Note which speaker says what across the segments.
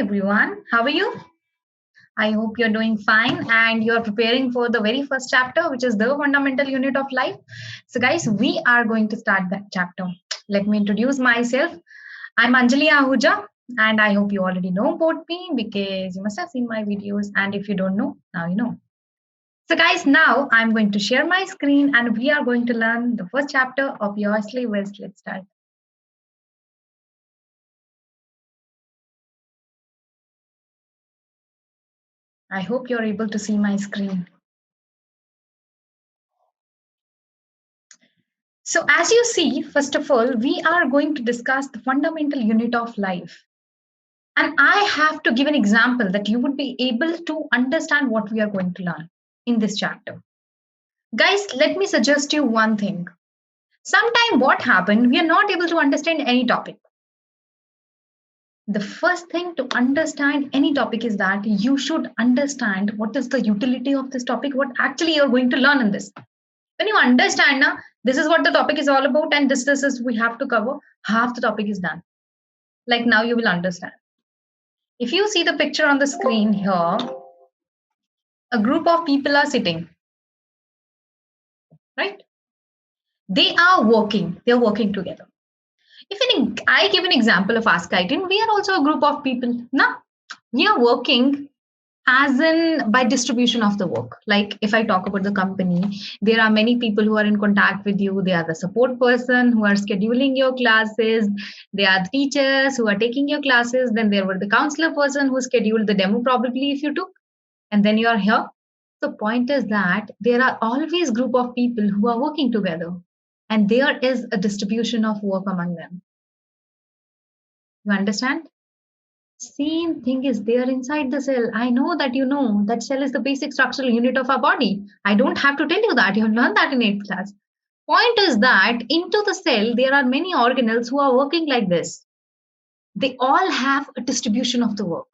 Speaker 1: everyone, how are you? I hope you're doing fine and you're preparing for the very first chapter, which is the fundamental unit of life. So, guys, we are going to start that chapter. Let me introduce myself. I'm Anjali Ahuja, and I hope you already know about me because you must have seen my videos. And if you don't know, now you know. So, guys, now I'm going to share my screen and we are going to learn the first chapter of Yours West. Let's start. I hope you're able to see my screen. So, as you see, first of all, we are going to discuss the fundamental unit of life. And I have to give an example that you would be able to understand what we are going to learn in this chapter. Guys, let me suggest you one thing. Sometime what happened, we are not able to understand any topic. The first thing to understand any topic is that you should understand what is the utility of this topic, what actually you're going to learn in this. When you understand now, this is what the topic is all about, and this is we have to cover, half the topic is done. Like now you will understand. If you see the picture on the screen here, a group of people are sitting, right? They're working together. I give an example of Ask Titan, we are also a group of people. Now, we are working as in by distribution of the work. Like if I talk about the company, there are many people who are in contact with you. They are the support person who are scheduling your classes. They are the teachers who are taking your classes. Then there were the counselor person who scheduled the demo probably if you took, and then you are here. The point is that there are always group of people who are working together, and there is a distribution of work among them. You understand? Same thing is there inside the cell. I know that you know that cell is the basic structural unit of our body. I don't have to tell you that. You have learned that in 8th class. Point is that into the cell, there are many organelles who are working like this. They all have a distribution of the work.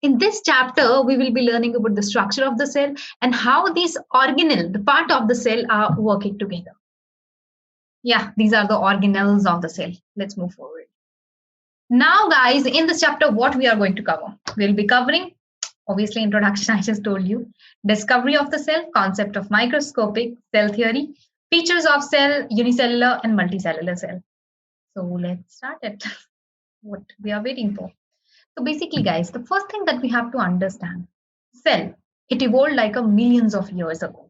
Speaker 1: In this chapter, we will be learning about the structure of the cell and how these organelles, the part of the cell, are working together. Yeah, these are the organelles of the cell. Let's move forward. Now, guys, in this chapter, what we are going to cover? We'll be covering, obviously, introduction, I just told you, discovery of the cell, concept of microscopic cell theory, features of cell, unicellular and multicellular cell. So let's start it. What we are waiting for. So basically, guys, the first thing that we have to understand, cell, it evolved like a millions of years ago.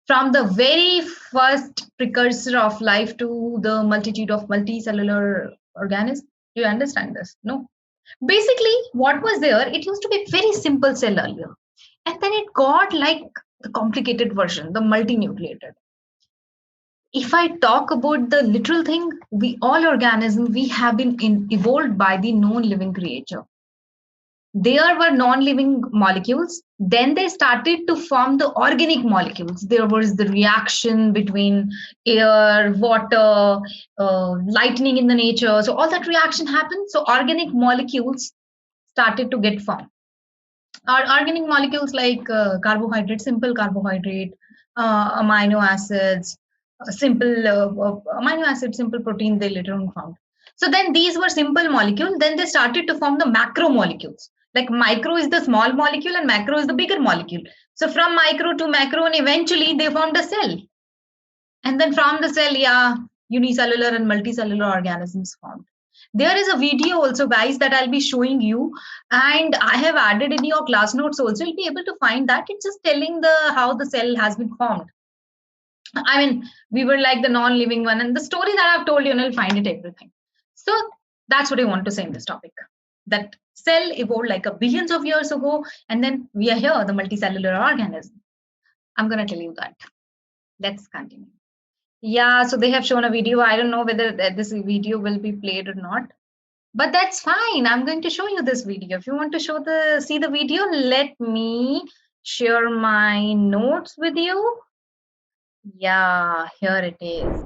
Speaker 1: From the very first precursor of life to the multitude of multicellular organisms. Do you understand this? No. Basically, what was there, it used to be very simple cell earlier. And then it got like the complicated version, the multinucleated. If I talk about the literal thing, we all organisms, we have been evolved by the non-living creature. There were non-living molecules. Then they started to form the organic molecules. There was the reaction between air, water, lightning in the nature. So all that reaction happened. So organic molecules started to get formed. Our organic molecules like carbohydrate, simple carbohydrate, amino acids, simple amino acid, simple protein, they later on found. So then these were simple molecules. Then they started to form the macromolecules. Like micro is the small molecule and macro is the bigger molecule. So from micro to macro, and eventually they formed a cell. And then from the cell, yeah, unicellular and multicellular organisms formed. There is a video also, guys, that I'll be showing you, and I have added in your class notes also. You'll be able to find that. It's just telling the how the cell has been formed. I mean, we were like the non-living one, and the story that I've told you, and you'll find it everything. So that's what I want to say in this topic. That cell evolved like a billions of years ago, and then we are here, the multicellular organism. I'm gonna tell you that. Let's continue. Yeah, so they have shown a video. I don't know whether this video will be played or not, but that's fine. I'm going to show you this video. If you want to see the video, let me share my notes with you. Yeah, here it is.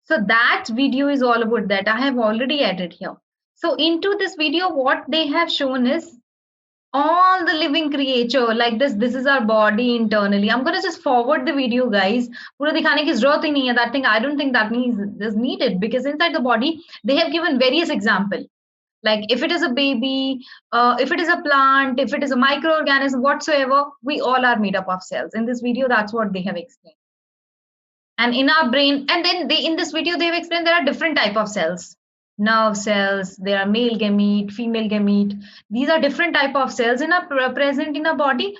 Speaker 1: So that video is all about that. I have already added here. So into this video, what they have shown is all the living creature like this is our body internally. I'm going to just forward the video, guys. Pura dikhane ki zarurat hi nahi hai. That thing, I don't think that needs is needed, because inside the body they have given various example, like if it is a baby, if it is a plant, if it is a microorganism whatsoever, we all are made up of cells. In this video, that's what they have explained. And in our brain, and then they, in this video, they have explained there are different type of cells. Nerve cells, there are male gamete, female gamete. These are different type of cells in our present in our body.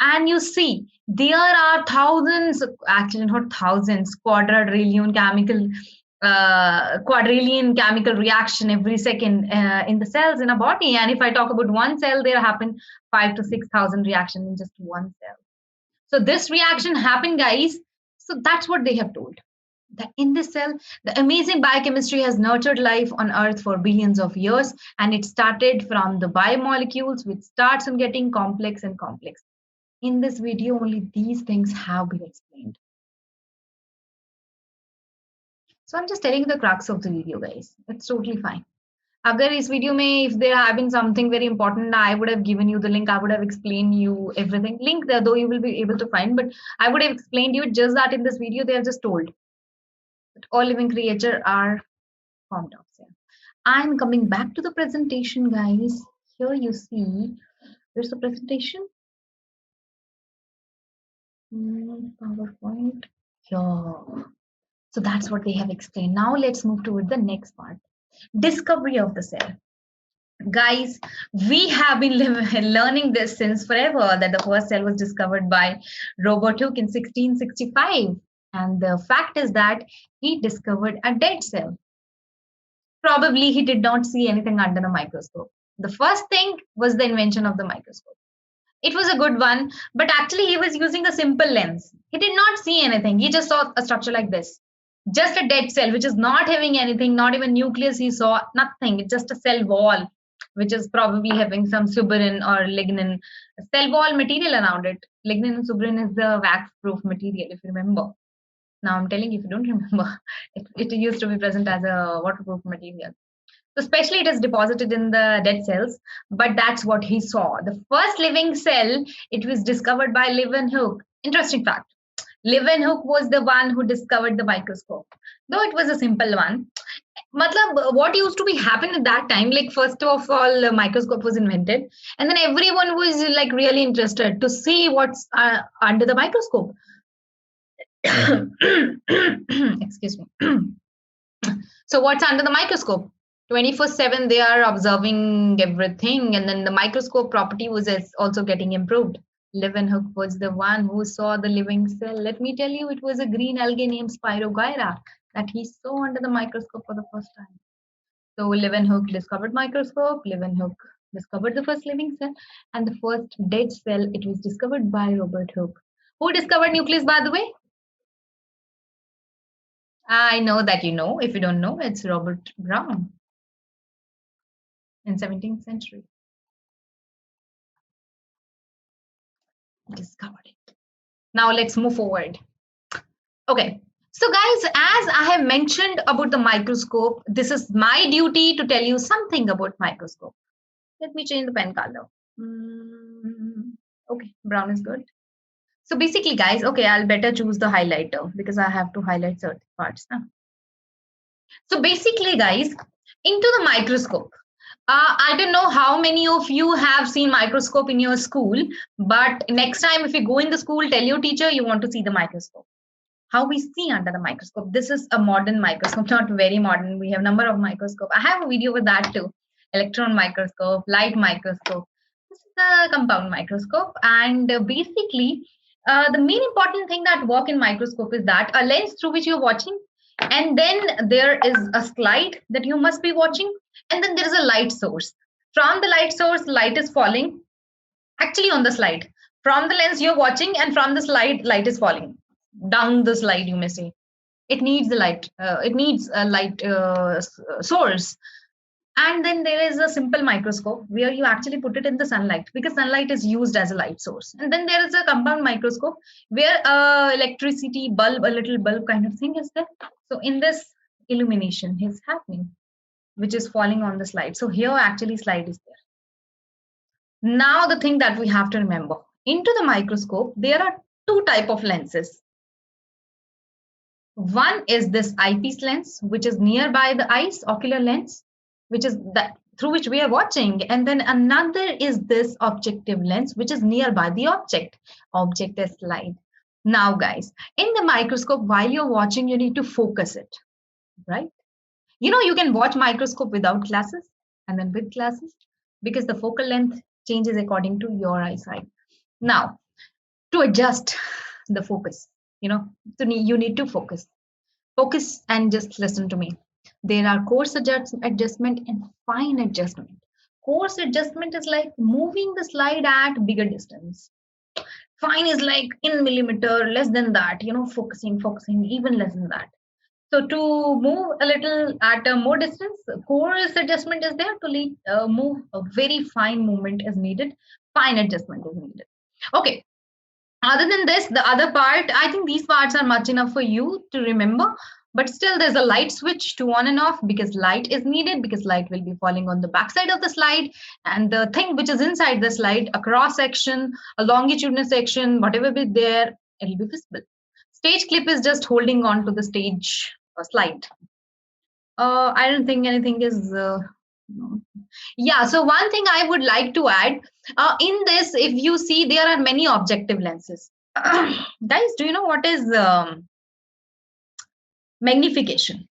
Speaker 1: And you see there are thousands, actually not thousands, quadrillion chemical reaction every second in the cells in a body. And if I talk about one cell, there happen 5 to 6,000 reactions in just one cell. So this reaction happened, guys. So that's what they have told. That in this cell, the amazing biochemistry has nurtured life on Earth for billions of years, and it started from the biomolecules, which starts on getting complex and complex. In this video, only these things have been explained. So I'm just telling you the crux of the video, guys. It's totally fine. Agar is video mein, if there have been something very important, I would have given you the link. I would have explained you everything. Link there, though you will be able to find, but I would have explained you just that in this video they have just told that all living creatures are formed of cell. I'm coming back to the presentation, guys. Here you see, where's the presentation? PowerPoint. Here. So that's what they have explained. Now let's move toward the next part. Discovery of the cell. Guys, we have been learning this since forever, that the first cell was discovered by Robert Hooke in 1665. And the fact is that he discovered a dead cell. Probably he did not see anything under the microscope. The first thing was the invention of the microscope. It was a good one, but actually he was using a simple lens. He did not see anything. He just saw a structure like this. Just a dead cell, which is not having anything, not even nucleus he saw, nothing. It's just a cell wall, which is probably having some suberin or lignin, cell wall material around it. Lignin and suberin is the wax-proof material, if you remember. Now I'm telling you, if you don't remember, it used to be present as a waterproof material. So especially it is deposited in the dead cells, but that's what he saw. The first living cell, it was discovered by Leeuwenhoek. Interesting fact. Leeuwenhoek was the one who discovered the microscope, though it was a simple one. Matlab, what used to be happen at that time, like first of all, a microscope was invented, and then everyone was like really interested to see what's under the microscope. Excuse me. So what's under the microscope? 24/7 they are observing everything, and then the microscope property was also getting improved. Leeuwenhoek was the one who saw the living cell. Let me tell you, it was a green algae named Spirogyra that he saw under the microscope for the first time. So Leeuwenhoek discovered microscope, Leeuwenhoek discovered the first living cell, and the first dead cell, it was discovered by Robert Hooke. Who discovered nucleus, by the way? I know that you know. If you don't know, it's Robert Brown in 17th century. Discovered it. Now let's move forward. Okay. So guys, as I have mentioned about the microscope, this is my duty to tell you something about microscope. Let me change the pen color. Okay, brown is good. So basically, guys, okay, I'll better choose the highlighter because I have to highlight certain parts. So basically, guys, into the microscope. I don't know how many of you have seen microscope in your school, but next time if you go in the school, tell your teacher you want to see the microscope. How we see under the microscope. This is a modern microscope, not very modern. We have number of microscope. I have a video with that too. Electron microscope, light microscope. This is a compound microscope. And basically, the main important thing that work in microscope is that a lens through which you're watching, and then there is a slide that you must be watching, and then there is a light source. From the light source, light is falling actually on the slide. From the lens you're watching, and from the slide, light is falling down the slide, you may say. It needs the light. It needs a light source. And then there is a simple microscope where you actually put it in the sunlight, because sunlight is used as a light source. And then there is a compound microscope where electricity bulb, a little bulb kind of thing is there. So in this, illumination is happening, which is falling on the slide. So here actually slide is there. Now the thing that we have to remember, into the microscope, there are two type of lenses. One is this eyepiece lens, which is nearby the eyes, ocular lens, which is that through which we are watching. And then another is this objective lens, which is nearby the object. Object is slide. Now, guys, in the microscope, while you're watching, you need to focus it, right? You can watch microscope without glasses and then with glasses because the focal length changes according to your eyesight. Now, to adjust the focus, you need to focus and just listen to me. There are adjustment and fine adjustment. Coarse adjustment is like moving the slide at bigger distance. Fine is like in millimeter, less than that, focusing even less than that. So to move a little at a more distance, coarse adjustment is there. To move a very fine movement is needed. Fine adjustment is needed. Okay. Other than this, the other part, I think these parts are much enough for you to remember. But still, there's a light switch to on and off because light is needed, because light will be falling on the backside of the slide. And the thing which is inside the slide, a cross section, a longitudinal section, whatever be there, it'll be visible. Stage clip is just holding on to the stage slide. I don't think anything is. Yeah, so one thing I would like to add in this, if you see, there are many objective lenses. Guys, do you know what is magnification?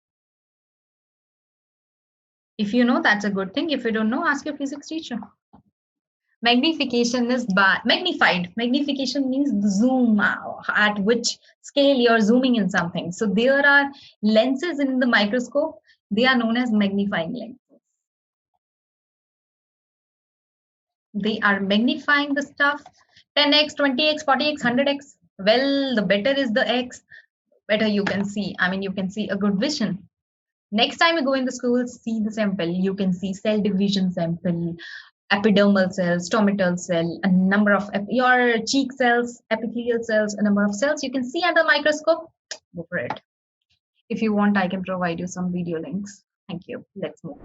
Speaker 1: If you know, that's a good thing. If you don't know, ask your physics teacher. Magnification is magnified. Magnification means the zoom at which scale you're zooming in something. So there are lenses in the microscope. They are known as magnifying lenses. They are magnifying the stuff 10x, 20x, 40x, 100x. Well, the better is the x, better you can see. I mean, you can see a good vision. Next time you go in the school, see the sample. You can see cell division sample, epidermal cells, stomatal cell, a number of your cheek cells, epithelial cells, a number of cells you can see under the microscope. Go for it. If you want, I can provide you some video links. Thank you. Let's move.